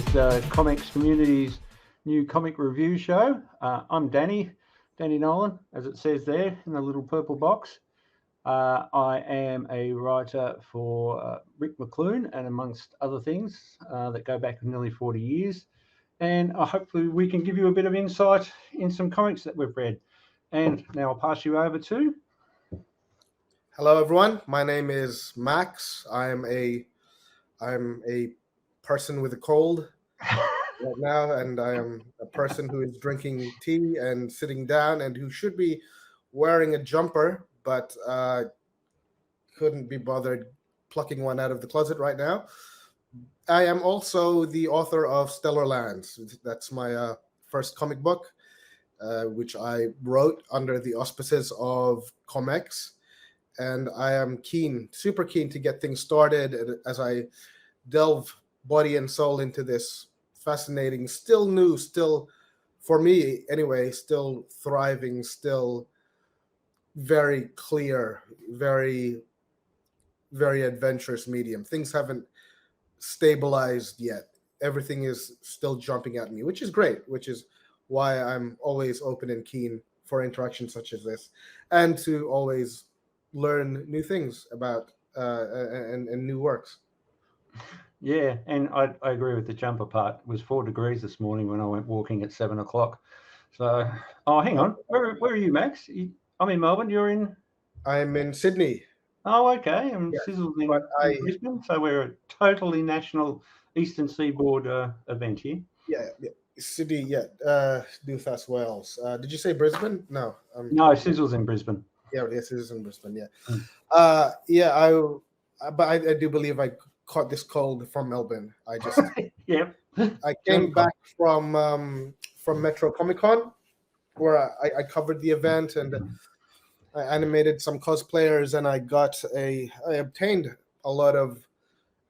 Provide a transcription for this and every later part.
ComX Community's new comic review show. I'm Danny Nolan, as it says there in the little purple box. I am a writer for Rick McClune and amongst other things that go back nearly 40 years. And hopefully we can give you a bit of insight in some comics that we've read. And now I'll pass you over to... Hello, everyone. My name is Max. I'm a person with a cold right now, and I am a person who is drinking tea and sitting down and who should be wearing a jumper, but couldn't be bothered plucking one out of the closet right now. I am also the author of Stellar Lands. That's my first comic book, which I wrote under the auspices of ComX. And I am super keen to get things started as I delve body and soul into this fascinating, still new, still, for me anyway, still thriving, still very clear, very, very adventurous medium. Things haven't stabilized yet. Everything is still jumping at me, which is great, which is why I'm always open and keen for interactions such as this, and to always learn new things about and new works. Yeah, and I agree with the jumper part. It was 4 degrees this morning when I went walking at 7 o'clock. So, hang on. Where are you, Max? I'm in Melbourne. You're in? I'm in Sydney. Oh, okay. And Sizzle's in Brisbane. So we're a totally national Eastern Seaboard event here. Yeah. Sydney, New South Wales. Did you say Brisbane? No. No, Sizzle's in Brisbane. Yeah, yes, it is in Brisbane. Yeah, but I do believe I caught this cold from Melbourne. I just I came back from Metro Comic Con, where I covered the event and I animated some cosplayers, and I obtained a lot of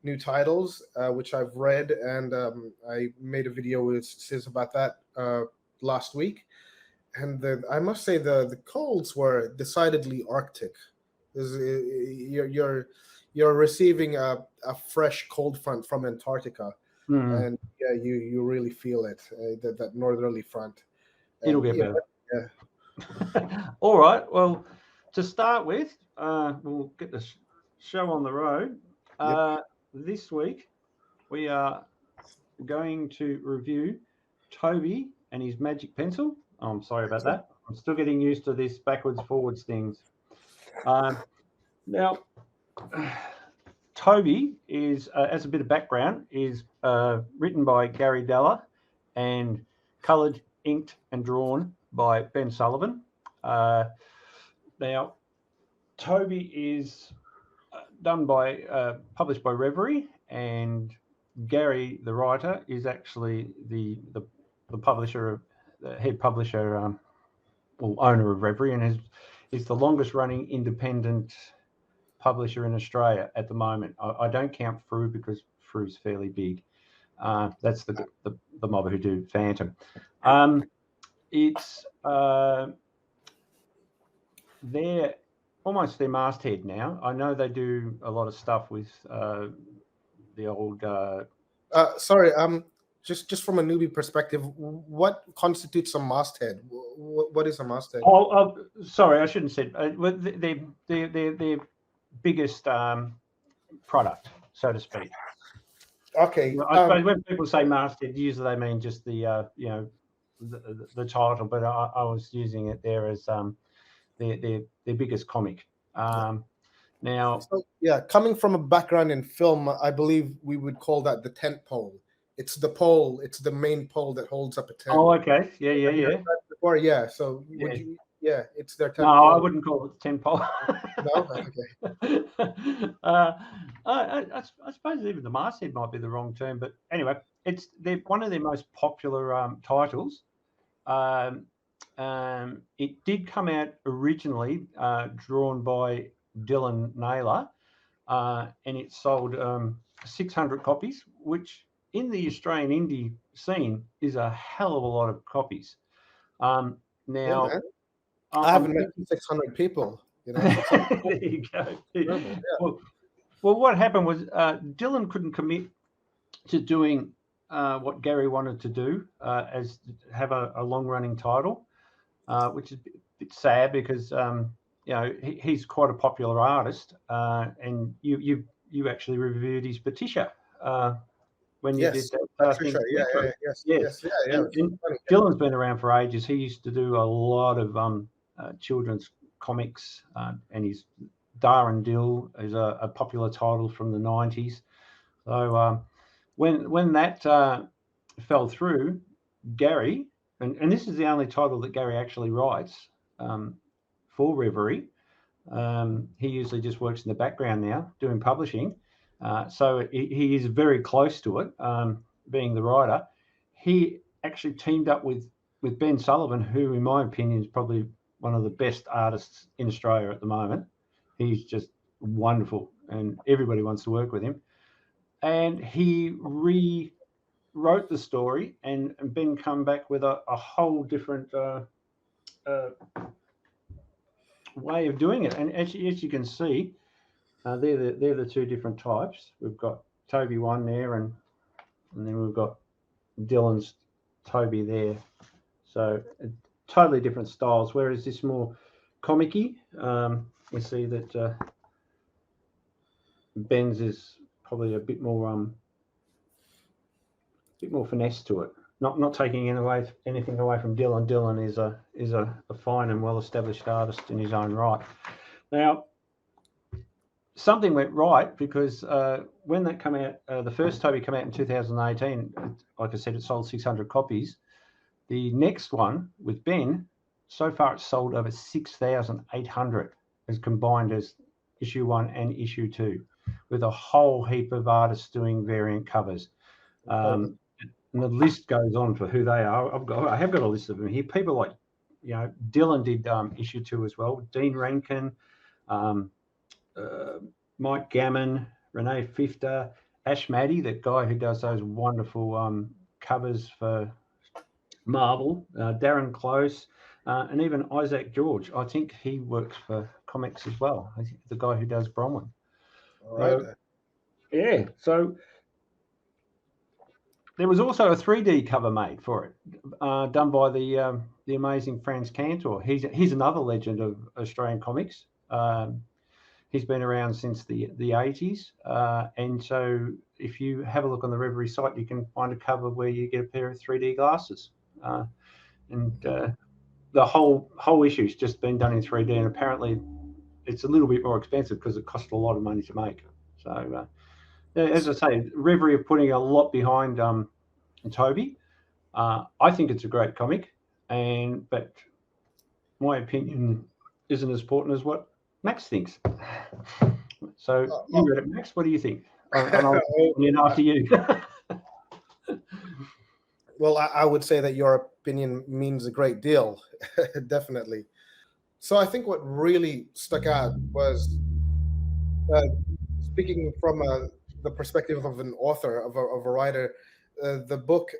new titles, which I've read, and I made a video with Sis about that last week. And I must say the colds were decidedly Arctic. You're receiving a fresh cold front from Antarctica, and you really feel it, that northerly front. It'll get better. Yeah. All right. Well, to start with, we'll get the show on the road. This week, we are going to review Toby and his magic pencil. Oh, I'm sorry about that. I'm still getting used to this backwards, forwards things. Now, Toby is, as a bit of background, is written by Gary Della and coloured, inked and drawn by Ben Sullivan. Now, Toby is published by Reverie, and Gary, the writer, is actually the publisher, the head publisher or owner of Reverie, and is the longest running independent publisher in Australia at the moment. I don't count Frew because Frew's fairly big. That's the mob who do Phantom. It's they're almost their masthead now. I know they do a lot of stuff with the old. Sorry, just from a newbie perspective, what constitutes a masthead? What is a masthead? Oh, sorry, I shouldn't have said. Their biggest product, so to speak. Okay. I suppose when people say masthead, usually they mean just the the title, but I was using it there as their biggest comic. Now, coming from a background in film, I believe we would call that the tent pole. It's the pole. It's the main pole that holds up a tent. Oh, okay. Yeah. Before, So, would you? Yeah, it's their tent pole. No, I wouldn't call it the tent pole. No, okay. I suppose even the masthead might be the wrong term, but anyway, they're one of their most popular titles. It did come out originally drawn by Dylan Naylor, and it sold 600 copies, which in the Australian indie scene is a hell of a lot of copies. Now, I haven't met 600 people. There you go. Well, what happened was Dylan couldn't commit to doing what Gary wanted to do as have a long-running title, which is a bit sad because he's quite a popular artist, and you actually reviewed his Patricia when you did that thing. Yes. And Dylan's been around for ages. He used to do a lot of children's comics, and his Darren Dill is a popular title from the 90s. So when that fell through, Gary, and this is the only title that Gary actually writes for Reverie. He usually just works in the background now doing publishing. So he is very close to it, being the writer. He actually teamed up with Ben Sullivan, who, in my opinion, is probably one of the best artists in Australia at the moment. He's just wonderful, and everybody wants to work with him. And he rewrote the story, and Ben come back with a whole different way of doing it. And as you can see, they're the two different types. We've got Toby one there, and then we've got Dylan's Toby there. So totally different styles. Whereas this more comic-y, we see that Ben's is probably a bit more finesse to it. Not taking anything away from Dylan. Dylan is a fine and well-established artist in his own right. Now, something went right because when that came out, the first Toby came out in 2018. Like I said, it sold 600 copies. The next one with Ben, so far it's sold over 6,800 as combined as issue 1 and issue 2, with a whole heap of artists doing variant covers. And the list goes on for who they are. I have got a list of them here. People like, Dylan did issue 2 as well. Dean Rankin, Mike Gammon, Renee Fifter, Ash Maddy, that guy who does those wonderful covers for Marvel, Darren Close, and even Isaac George. I think he works for ComX as well. I think the guy who does Bronwyn. All right. Yeah. So there was also a 3D cover made for it, done by the amazing Franz Cantor. He's another legend of Australian comics. He's been around since the 80s, and so if you have a look on the Reverie site, you can find a cover where you get a pair of 3D glasses, and the whole issue's just been done in 3D, and apparently it's a little bit more expensive because it cost a lot of money to make. So, as I say, Reverie are putting a lot behind Toby. I think it's a great comic, but my opinion isn't as important as what Max thinks. So you read it, Max. What do you think? I'll after you. Well, I would say that your opinion means a great deal, definitely. So I think what really stuck out was, speaking from the perspective of an author, of a writer, the book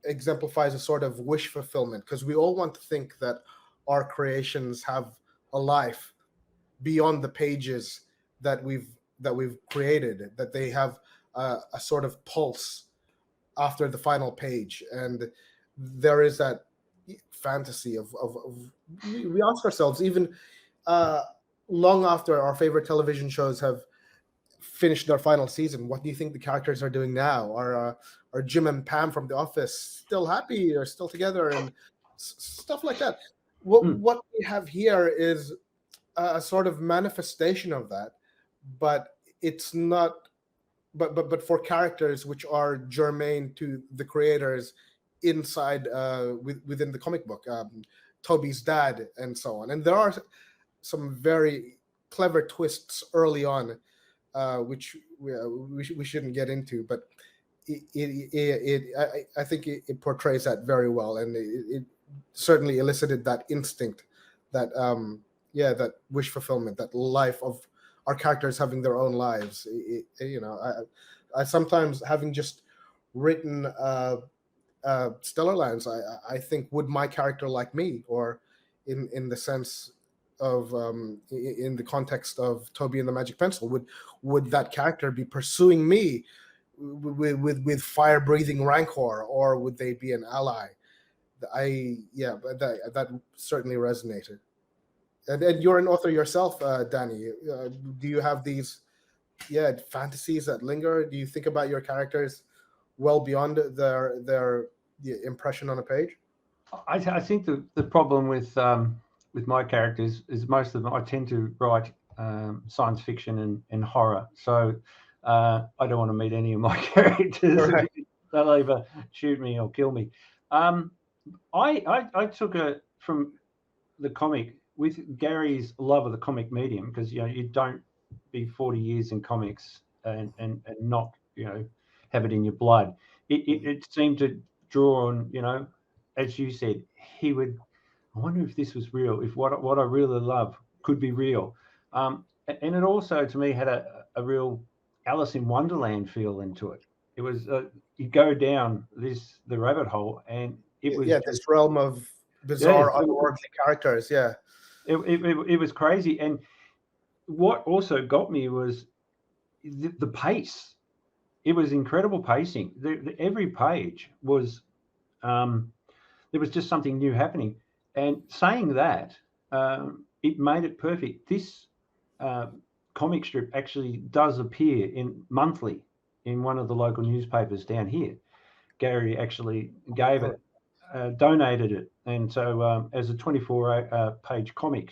exemplifies a sort of wish fulfillment, because we all want to think that our creations have a life beyond the pages that we've created, that they have a sort of pulse after the final page. And there is that fantasy of we ask ourselves, even long after our favorite television shows have finished their final season, what do you think the characters are doing now? Are Jim and Pam from The Office still happy or still together, and stuff like that? What we have here is a sort of manifestation of that, but it's not. But for characters which are germane to the creators inside within the comic book, Toby's dad and so on. And there are some very clever twists early on, which we shouldn't get into, but I think it portrays that very well, and it certainly elicited that instinct, that that wish fulfillment, that life of our characters having their own lives. I sometimes, having just written Stellar Lands, I think, would my character like me, or in the sense of in the context of Toby and the Magic Pencil, would that character be pursuing me with fire breathing rancor, or would they be an ally? But that certainly resonated. And you're an author yourself, Danny. Do you have these fantasies that linger? Do you think about your characters well beyond their impression on a page? I think the problem with my characters is most of them I tend to write science fiction and horror. So I don't want to meet any of my characters. Right. They'll either shoot me or kill me. I took it from the comic with Gary's love of the comic medium, because you don't be 40 years in comics and not have it in your blood. It seemed to draw on, as you said, he would. I wonder if this was real. If what I really love could be real. And it also, to me, had a real Alice in Wonderland feel into it. It was you go down the rabbit hole, and it was this realm of bizarre, unworldly characters. Yeah, it was crazy. And what also got me was the pace. It was incredible pacing. Every page was there was just something new happening. And saying that, it made it perfect. This comic strip actually does appear monthly in one of the local newspapers down here. Gary actually gave it, donated it, and so as a 24 page comic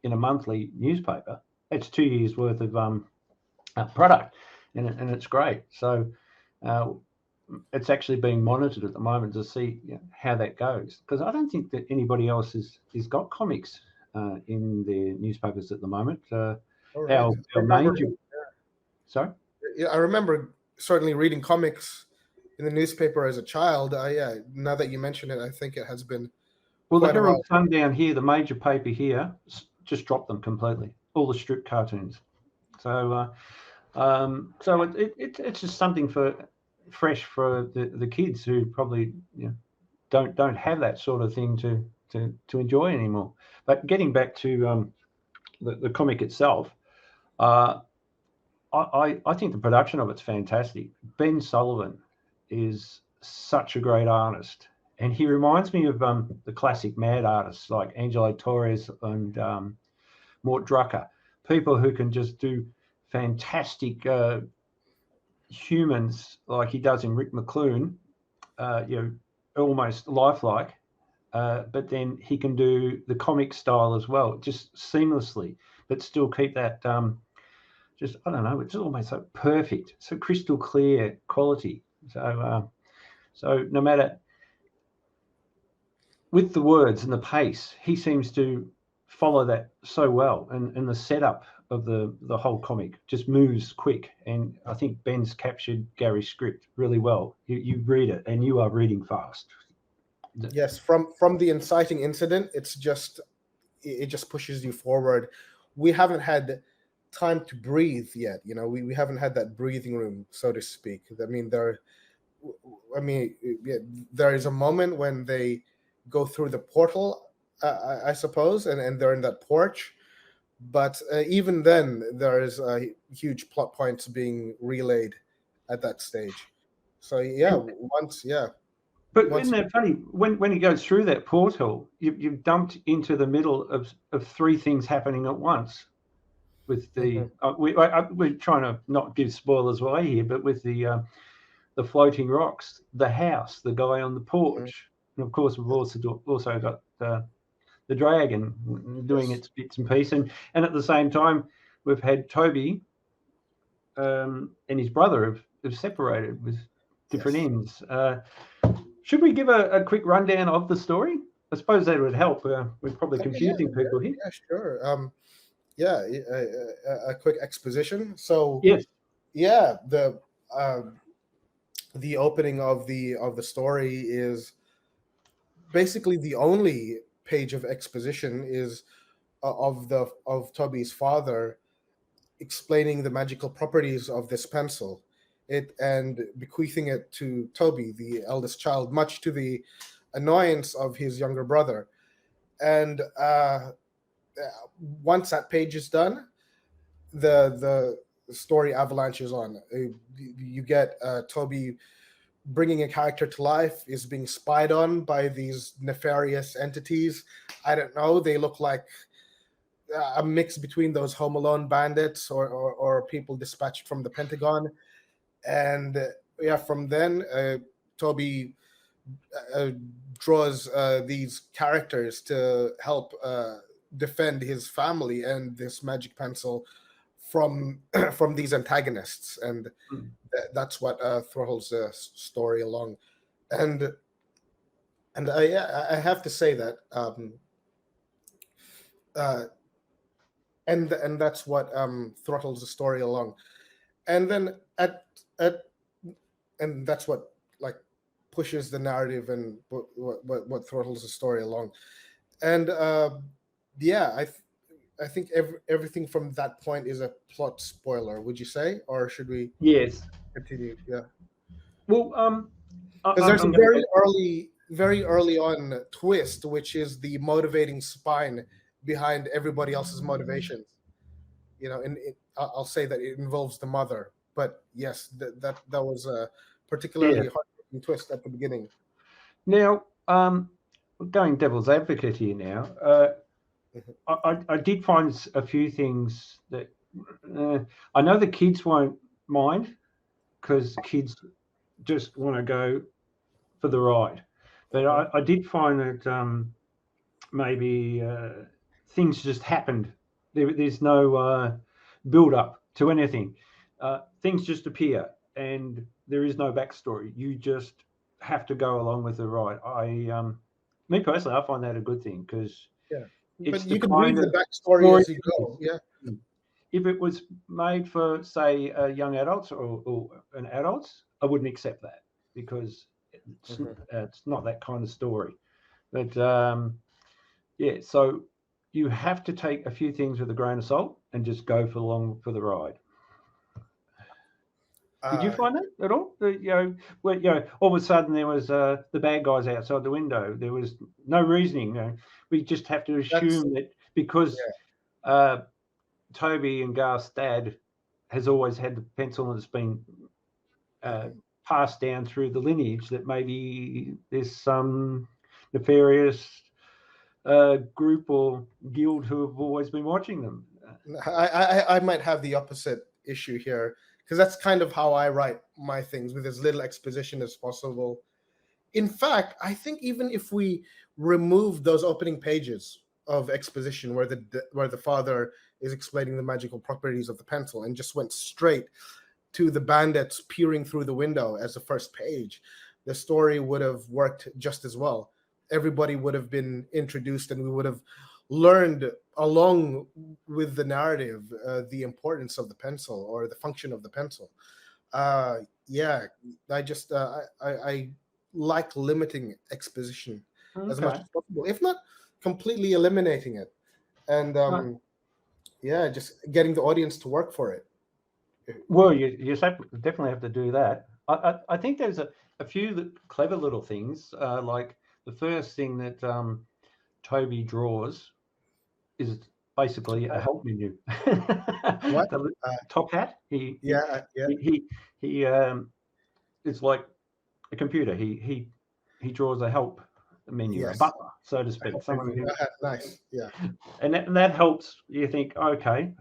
in a monthly newspaper, it's 2 years worth of product, and it's great. So it's actually being monitored at the moment to see how that goes, because I don't think that anybody else has got comics in their newspapers at the moment. Our major. Sorry? Yeah, I remember certainly reading comics in the newspaper as a child. Now that you mention it, I think it has been. Well, the Herald Sun down here, the major paper here, just dropped them completely. All the strip cartoons. So, it's just something fresh for the kids who probably don't have that sort of thing to enjoy anymore. But getting back to the comic itself, I think the production of it's fantastic. Ben Sullivan is such a great artist, and he reminds me of the classic mad artists like Angelo Torres and Mort Drucker, people who can just do fantastic humans like he does in Rick McClune, almost lifelike, but then he can do the comic style as well, just seamlessly, but still keep that just, I don't know, it's almost so perfect, so crystal clear quality. So no matter with the words and the pace, he seems to follow that so well, and the setup of the whole comic just moves quick. And I think Ben's captured Gary's script really well. You read it and you are reading fast. Yes, from the inciting incident, it just pushes you forward. We haven't had time to breathe yet. We haven't had that breathing room, so to speak. There is a moment when they go through the portal, I suppose, and they're in that porch. But even then, there is huge plot points being relayed at that stage. So But isn't that funny? When he goes through that portal, you've dumped into the middle of three things happening at once. With the we're trying to not give spoilers away here, but with the floating rocks, the house, the guy on the porch, and of course we've also got the dragon doing its bits and pieces, and at the same time we've had Toby and his brother have separated with different ends. Should we give a quick rundown of the story? I suppose that would help. We're probably confusing people here. Yeah, sure. A quick exposition. So yes, the opening of the story is basically the only page of exposition is of Toby's father explaining the magical properties of this pencil, and bequeathing it to Toby, the eldest child, much to the annoyance of his younger brother. And once that page is done, the story avalanches on. You get Toby bringing a character to life, is being spied on by these nefarious entities. I don't know. They look like a mix between those Home Alone bandits or people dispatched from the Pentagon. And yeah, from then Toby uh, draws these characters to help defend his family and this magic pencil from from these antagonists, and that's what throttles the story along. And I have to say that uh, and that's what throttles the story along. And then at and that's what like pushes the narrative and what throttles the story along. And yeah, I think everything from that point is a plot spoiler. Would you say, or should we Yes. continue? Yeah, Well, because there's a I'm going very early on twist, which is the motivating spine behind everybody else's motivations. You know, and I'll say that it involves the mother. But yes, that was a particularly yeah. heartbreaking twist at the beginning. Now, going devil's advocate here now, I did find a few things that I know the kids won't mind because kids just want to go for the ride. But I did find that maybe things just happened. There's no build up to anything. Things just appear, and there is no backstory. You just have to go along with the ride. Me personally, I find that a good thing because Yeah, it's but the you can read kind the of backstory story. as you go. Yeah. If it was made for, say, young adults or an adults, I wouldn't accept that because it's not that kind of story. But yeah, so you have to take a few things with a grain of salt and just go for along for the ride. Did you Uh, find that at all? All of a sudden there was the bad guys outside the window. There was no reasoning. We just have to that's assume that because Toby and Garth's dad has always had the pencil and it's been passed down through the lineage, that maybe there's some nefarious group or guild who have always been watching them. I might have the opposite issue here because that's kind of how I write my things, with as little exposition as possible. In fact, I think even if we remove those opening pages of exposition where the father is explaining the magical properties of the pencil and just went straight to the bandits peering through the window as the first page, the story would have worked just as well. Everybody would have been introduced, and we would have learned along with the narrative the importance of the pencil or the function of the pencil. Yeah, I just I like limiting exposition as much Okay. as possible, if not completely eliminating it, and Right. yeah, just getting the audience to work for it. Well, you definitely have to do that. I think there's a few clever little things. Like the first thing that Toby draws is basically a help menu. What? The top hat. Yeah. He it's like a computer. He draws a help menu, a Yes. butler, so to speak, someone who, Nice. Yeah. and that helps you think, okay,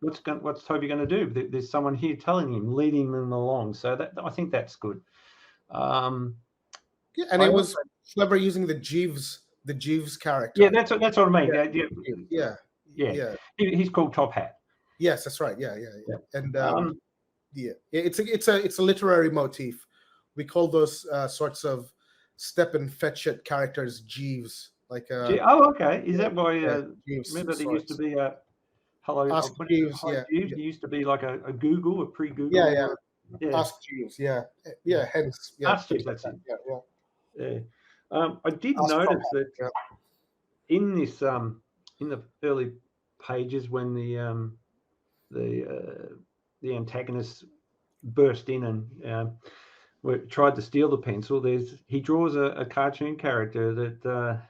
what's Toby going to do? There's someone here telling him, leading them along. So that I think that's good. Yeah, and I it also, was clever using the Jeeves yeah, character. that's what I mean. Yeah. Yeah, Yeah. yeah. Yeah. He's called Top Hat. Yes, that's right. Yeah. Yeah. And Um, yeah, it's a literary motif. We call those sorts of step and fetch it characters Jeeves, like okay. Is that why? Jeeves Remember, there used to sorts. be a hello. Ask Jeeves, Hi, Jeeves. There used to be like a Google, a yeah, pre-Google. yeah. Yeah. Ask Jeeves, yeah. Hence, yeah, Ask things Jeeves. like That's that. it. Yeah. Yeah. I did Ask Tom. notice that Yeah. in this in the early pages when the antagonists burst in and tried to steal the pencil, he draws a cartoon character that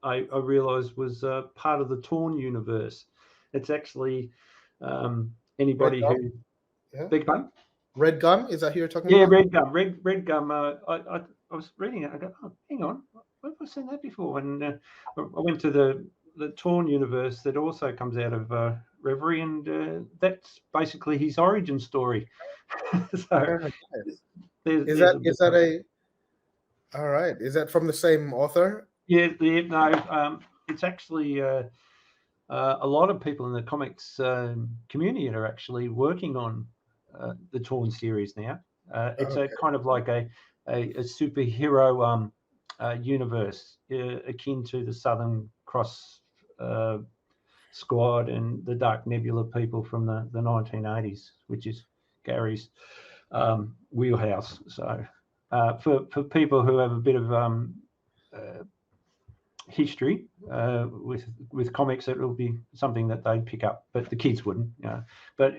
I realised was part of the Torn universe, It's actually Red anybody Gum? who Yeah. big fun. Red Gum? Is that who you're talking Yeah, about? red gum, red gum. I was reading it. I go, oh, hang on, where have I seen that before? And I went to the Torn universe that also comes out of Reverie, and that's basically his origin story. So Yeah, nice. there's a Is bit that of, a all right? Is that from the same author? yeah, no, it's actually a lot of people in the comics community are actually working on the Torn series now. It's a Okay. kind of like a superhero universe akin to the Southern Cross Squad and the Dark Nebula people from the 1980s, which is Gary's wheelhouse. So for people who have a bit of history with comics, it will be something that they'd pick up, but the kids wouldn't. But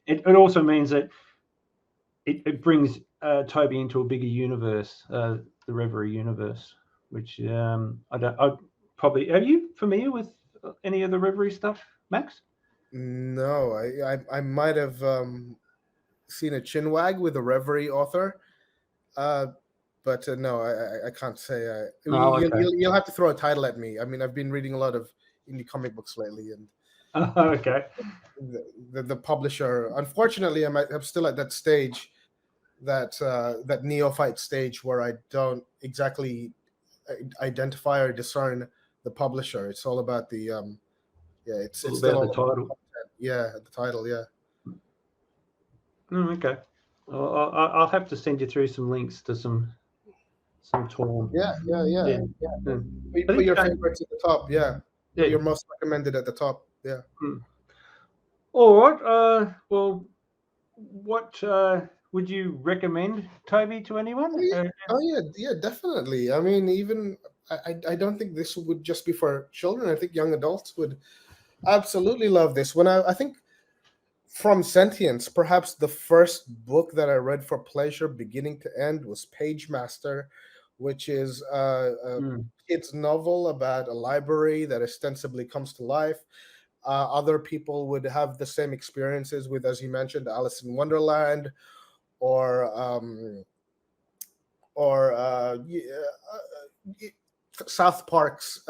it also means that it brings Toby into a bigger universe, the Reverie universe, which I probably, are you familiar with any of the Reverie stuff, Max? No, I might have seen a chinwag with a Reverie author, uh, but no, I can't say. Oh, okay. You'll have to throw a title at me. I mean, I've been reading a lot of indie comic books lately, and Okay. the publisher. Unfortunately, I'm still at that stage, that neophyte stage where I don't exactly identify or discern the publisher. It's all about the yeah. It's All still about all the about the title. content. Yeah, the title. Yeah. Okay. Well, I'll have to send you through some links to some Torn. Yeah. Yeah. Yeah. But Put it's your going. favorites at the top. Yeah, Yeah. your most recommended at the top. Yeah. Hmm. All right. Well, what would you recommend Toby to anyone? Oh yeah, yeah, definitely. I mean, even I don't think this would just be for children. I think young adults would absolutely love this. I think from Sentience, perhaps the first book that I read for pleasure, beginning to end, was Page Master, which is a Mm, kid's novel about a library that ostensibly comes to life. Other people would have the same experiences with, as you mentioned, Alice in Wonderland, or South Park's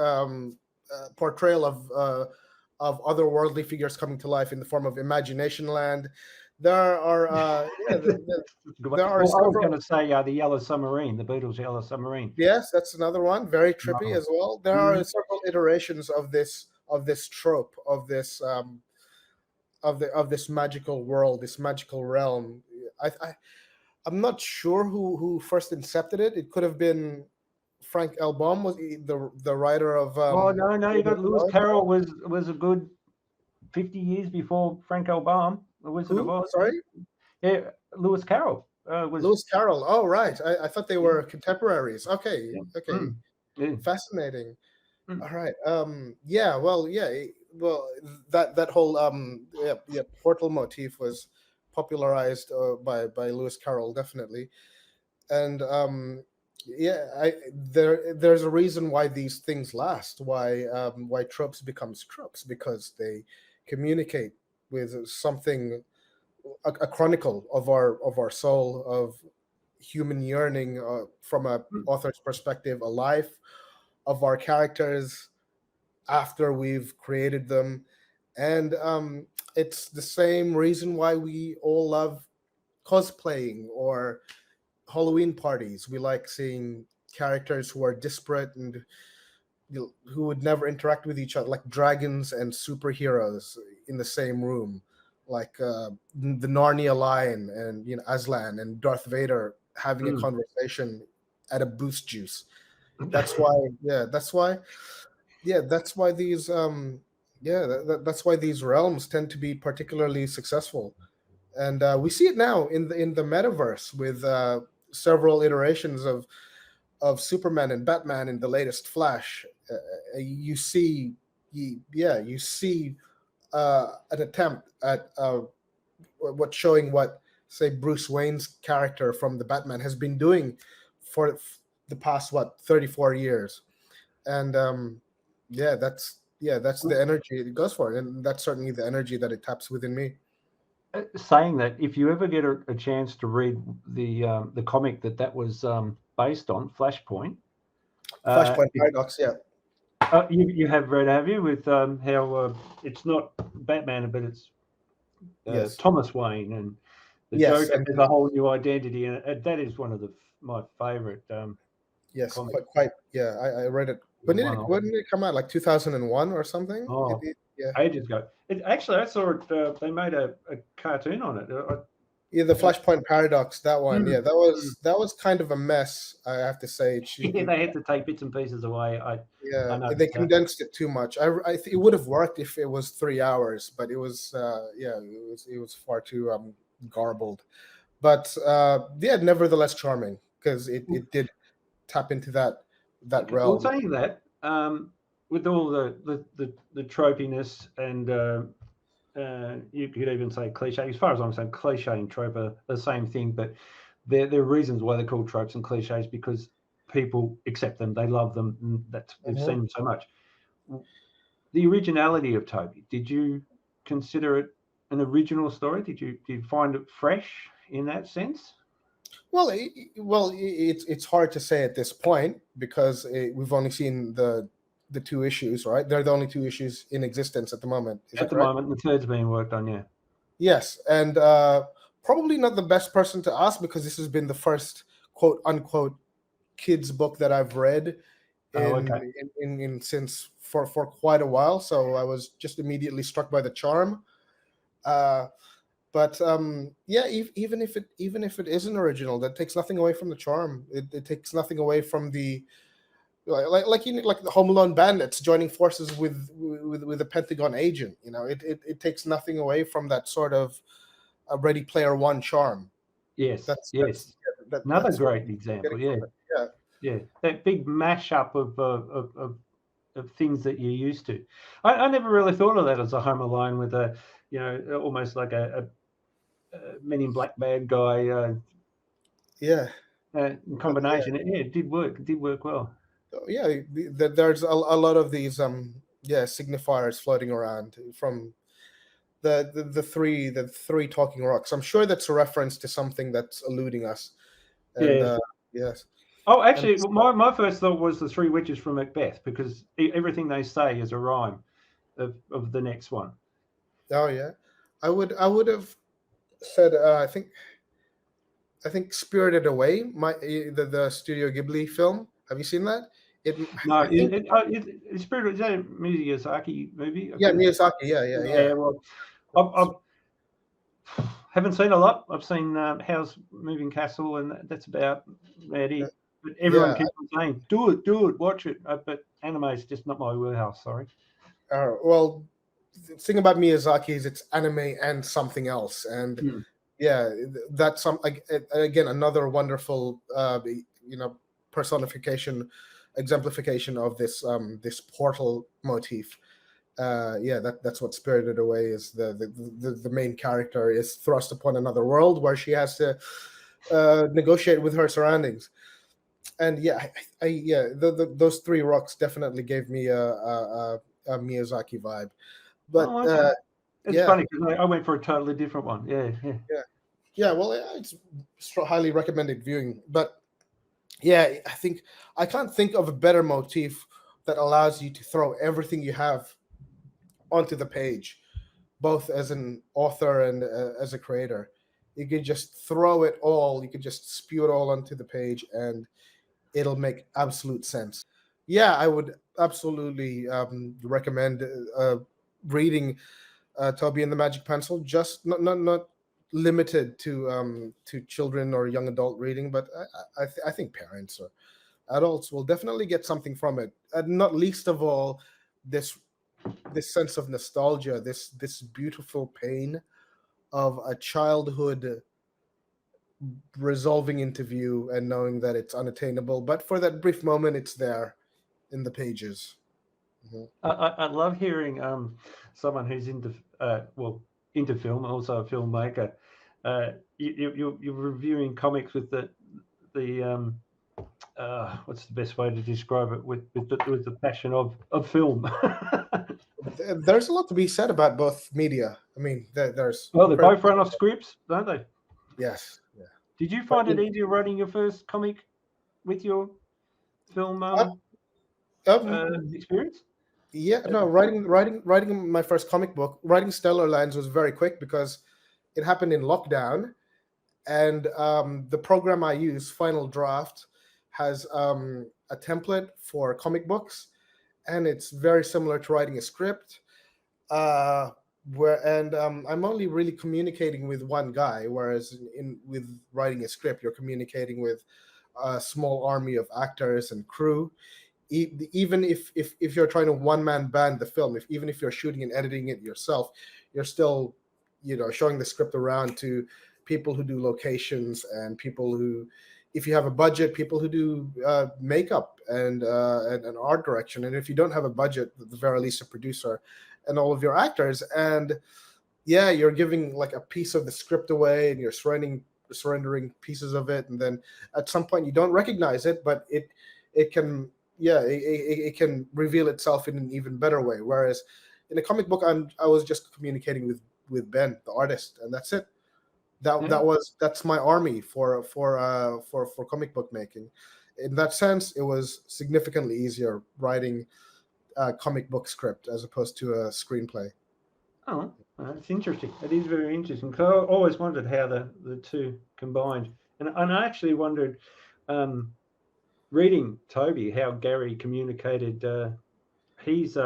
portrayal of otherworldly figures coming to life in the form of Imagination Land. There are good one. there are Well, I was several. going to say the Yellow Submarine, the Beatles' Yellow Submarine. Yes, that's another one. Very trippy Oh. as well. There are Mm, several iterations of this trope, of this of this magical world, this magical realm. I'm not sure who first incepted it. It could have been Frank L. Baum, was the writer of oh no, you got Lewis Oz. Carroll was a good 50 years before Frank Baum, The Wizard of Who? Oz. Sorry, Yeah, Lewis Carroll was. Lewis Carroll. Oh, right. I thought they Yeah, were contemporaries. Okay, yeah, okay, yeah. fascinating. Mm. All right. Yeah. Well. Yeah. Well, that whole portal motif was popularized by Lewis Carroll, definitely. And yeah, there's a reason why these things last. Why tropes becomes tropes, because they communicate with something, a chronicle of our soul, of human yearning, from a Mm. author's perspective, a life of our characters after we've created them. And it's the same reason why we all love cosplaying or Halloween parties. We like seeing characters who are disparate and who would never interact with each other, like dragons and superheroes in the same room, like the Narnia Lion and Aslan and Darth Vader having a Mm. conversation at a boost juice. That's why, yeah, that's why these that's why these realms tend to be particularly successful. And we see it now in the metaverse with several iterations of Superman and Batman in the latest Flash. You see, you see an attempt at showing what, say, Bruce Wayne's character from the Batman has been doing for the past 34 years. And yeah, yeah, that's the energy it goes for, and that's certainly the energy that it taps within me. Saying that, if you ever get a chance to read the comic that was based on, Flashpoint, Flashpoint Paradox, yeah. You have read, have you, with how it's not Batman, but it's Yes. Thomas Wayne, and the Yes, Joker and has a whole new identity, and that is one of my favourite yes, comics. quite. Yeah, I read it. When did it come out? Like 2001 or something? Oh, Yeah. ages ago. Actually, I saw it. They made a cartoon on it. Yeah, the Flashpoint Paradox, that one. Yeah, that Mm. was kind of a mess, I have to say. Yeah, they had to take bits and pieces away. I Yeah, noticed they that. condensed it too much. It would have worked if it was 3 hours, but it was yeah, it was far too garbled. But yeah, nevertheless charming, because it did tap into that Well, realm. saying that, with all the tropiness and you could even say cliche. As far as I'm saying, cliche and trope are the same thing, but there are reasons why they're called tropes and cliches, because people accept them, they love them, and they've seen them so much. The originality of Toby, did you consider it an original story? Did you find it fresh in that sense? Well, it's hard to say at this point because we've only seen the two issues, right? They're the only two issues in existence at the moment. Is At that the correct? moment, the third's being worked on, yeah. Yes, and probably not the best person to ask because this has been the first quote unquote kids book that I've read Oh, okay. in since for quite a while. So I was just immediately struck by the charm. Uh, but yeah, even if it isn't original, that takes nothing away from the charm. It takes nothing away from the like the Home Alone bandits joining forces with a Pentagon agent. You know, it takes nothing away from that sort of a Ready Player One charm. Yes, That's yes. Another that's what great I'm example, getting yeah. from it. Yeah. Yeah, that big mashup of things that you're used to. I never really thought of that as a Home Alone with a, almost like a Men in Black bad guy Yeah. combination. Yeah, it did work. It did work well. Yeah, there's a lot of these yeah, signifiers floating around from the three talking rocks. I'm sure that's a reference to something that's eluding us. And Yeah. yes, Oh, and actually, my first thought was the Three Witches from Macbeth, because everything they say is a rhyme of the next one. oh yeah, I would have said I think Spirited Away, the Studio Ghibli film. Have you seen that? It No, I think Spirit, is that a Miyazaki movie? yeah, Miyazaki. Yeah. Yeah, well, I haven't seen a lot. I've seen Howl's Moving Castle, and that's about it. But everyone Yeah. keeps on saying, do it, watch it. But anime is just not my wheelhouse, sorry. Well, the thing about Miyazaki is it's anime and something else, and yeah, that's some again another wonderful personification, exemplification of this portal motif. Yeah, that's what Spirited Away is. The main character is thrust upon another world where she has to negotiate with her surroundings. And yeah, yeah, those three rocks definitely gave me a Miyazaki vibe. But Oh, okay. It's yeah, funny because I went for a totally different one. Yeah. yeah. Well, yeah, it's highly recommended viewing. But yeah, I can't think of a better motif that allows you to throw everything you have onto the page, both as an author and as a creator. You can just throw it all. You can just spew it all onto the page, and it'll make absolute sense. Yeah, I would absolutely recommend reading Toby and the Magic Pencil. Just not limited to children or young adult reading, but I think parents or adults will definitely get something from it. And not least of all, this sense of nostalgia, this beautiful pain of a childhood resolving into view and knowing that it's unattainable, but for that brief moment, it's there in the pages. Mhm. I love hearing someone who's into film, also a filmmaker. You're reviewing comics with the what's the best way to describe it, with the passion of film. There's a lot to be said about both media. I mean, there's Well, they incredible. both run off scripts, don't they? Yes, yeah. Did you But find it easier writing your first comic with your film uh, experience? yeah, no, writing my first comic book, writing Stellar Lands was very quick because it happened in lockdown, and the program I use, Final Draft, has a template for comic books, and it's very similar to writing a script. Uh, I'm only really communicating with one guy, whereas with writing a script, you're communicating with a small army of actors and crew. Even if you're trying to one man band the film, even if you're shooting and editing it yourself, you're still, showing the script around to people who do locations and people who, if you have a budget, people who do makeup and art direction, and if you don't have a budget, at the very least a producer and all of your actors. And yeah, you're giving like a piece of the script away, and you're surrendering pieces of it, and then at some point you don't recognize it, but it can, yeah, it can reveal itself in an even better way. Whereas in a comic book, I was just communicating with Ben, the artist, and that's it. Yeah. That's my army for comic book making. In that sense, it was significantly easier writing a comic book script as opposed to a screenplay. Oh, that's interesting. It is very interesting, because I always wondered how the two combined, and I actually wondered, reading Toby, how Gary communicated his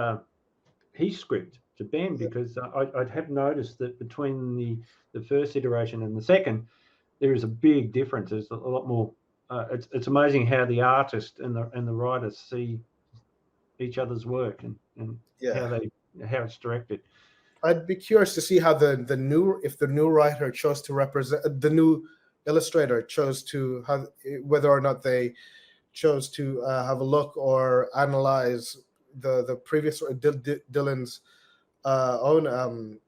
script to Ben, because I'd have noticed that between the first iteration and the second, there is a big difference. There's a lot more. It's amazing how the artist and the writer see each other's work, and Yeah, how it's directed. I'd be curious to see how the new writer chose to represent, the new illustrator chose to have, whether or not they chose to have a look or analyze the previous Dylan's own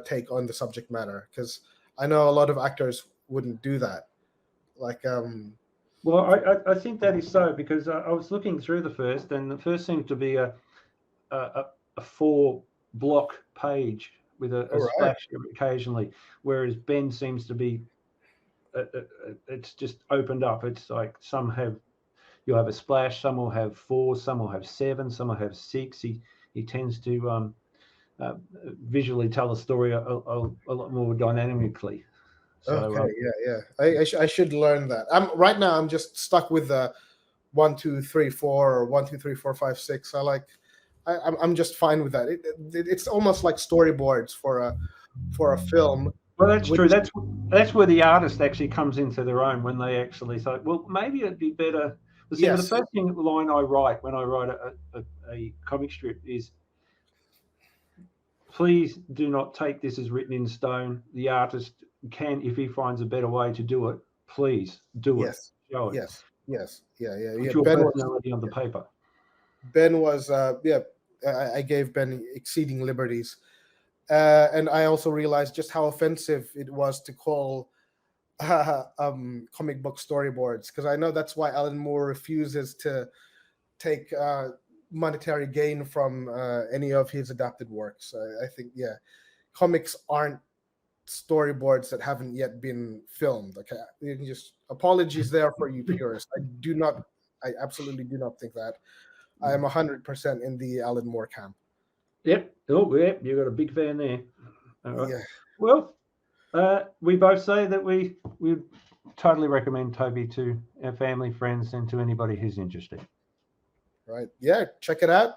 take on the subject matter, because I know a lot of actors wouldn't do that. Like, Well, I think that is so, because I was looking through the first, and the first seems to be a 4-block page with a all right, splash occasionally, whereas Ben seems to be it's just opened up. It's like you'll have a splash, some will have 4, some will have 7, some will have 6. He tends to visually tell the story a lot more dynamically. okay, So yeah. I should learn that. Right now I'm just stuck with the 1 2 3 4 or 1 2 3 4 5 6. I'm just fine with that. It's almost like storyboards for a film. well, that's Which, true. That's where the artist actually comes into their own, when they actually say, well, maybe it'd be better. Well, see, the yes, first line I write when I write a comic strip is, please do not take this as written in stone. The artist can, if he finds a better way to do it, please do it. yes, Show it. yeah. Put your Ben personality on the paper. was yeah. I gave Ben exceeding liberties, and I also realized just how offensive it was to call comic book storyboards, because I know that's why Alan Moore refuses to take monetary gain from any of his adapted works. I think, yeah, comics aren't storyboards that haven't yet been filmed. Okay, you can just, apologies there for you purists. I absolutely do not think that. I am 100% in the Alan Moore camp. Yep. Oh, yep. You got a big fan there. All right. Yeah, Well, we both say that we totally recommend Toby to our family, friends, and to anybody who's interested. right. Yeah, check it out.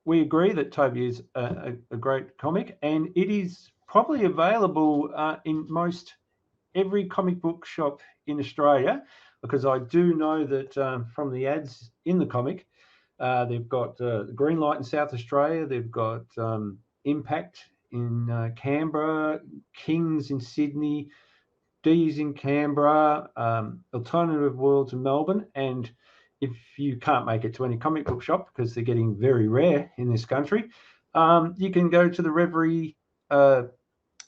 We agree that Toby is a great comic, and it is probably available in most every comic book shop in Australia, because I do know that from the ads in the comic, they've got Greenlight in South Australia, they've got Impact in Canberra, Kings in Sydney, D's in Canberra, Alternative Worlds in Melbourne, and if you can't make it to any comic book shop, because they're getting very rare in this country, you can go to the Reverie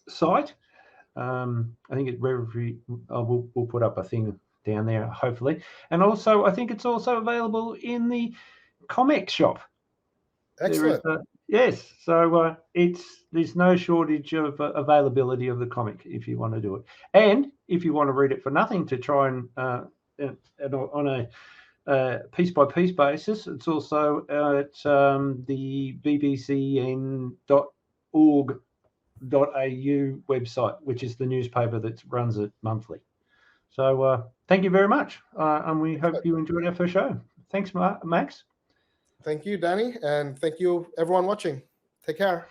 site. I think it's Reverie. We'll put up a thing down there, hopefully. And also, I think it's also available in the ComX Shop. Excellent. Yes, so there's no shortage of availability of the comic if you want to do it, and if you want to read it for nothing to try and on a piece by piece basis, it's also at the bbcn.org.au website, which is the newspaper that runs it monthly. So thank you very much, and we hope you enjoyed our first show. Thanks, Max. Thank you, Danny, and thank you, everyone watching. Take care.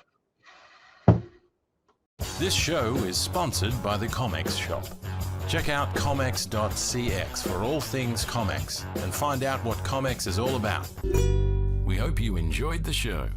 This show is sponsored by the ComX Shop. Check out comx.cx for all things ComX and find out what ComX is all about. We hope you enjoyed the show.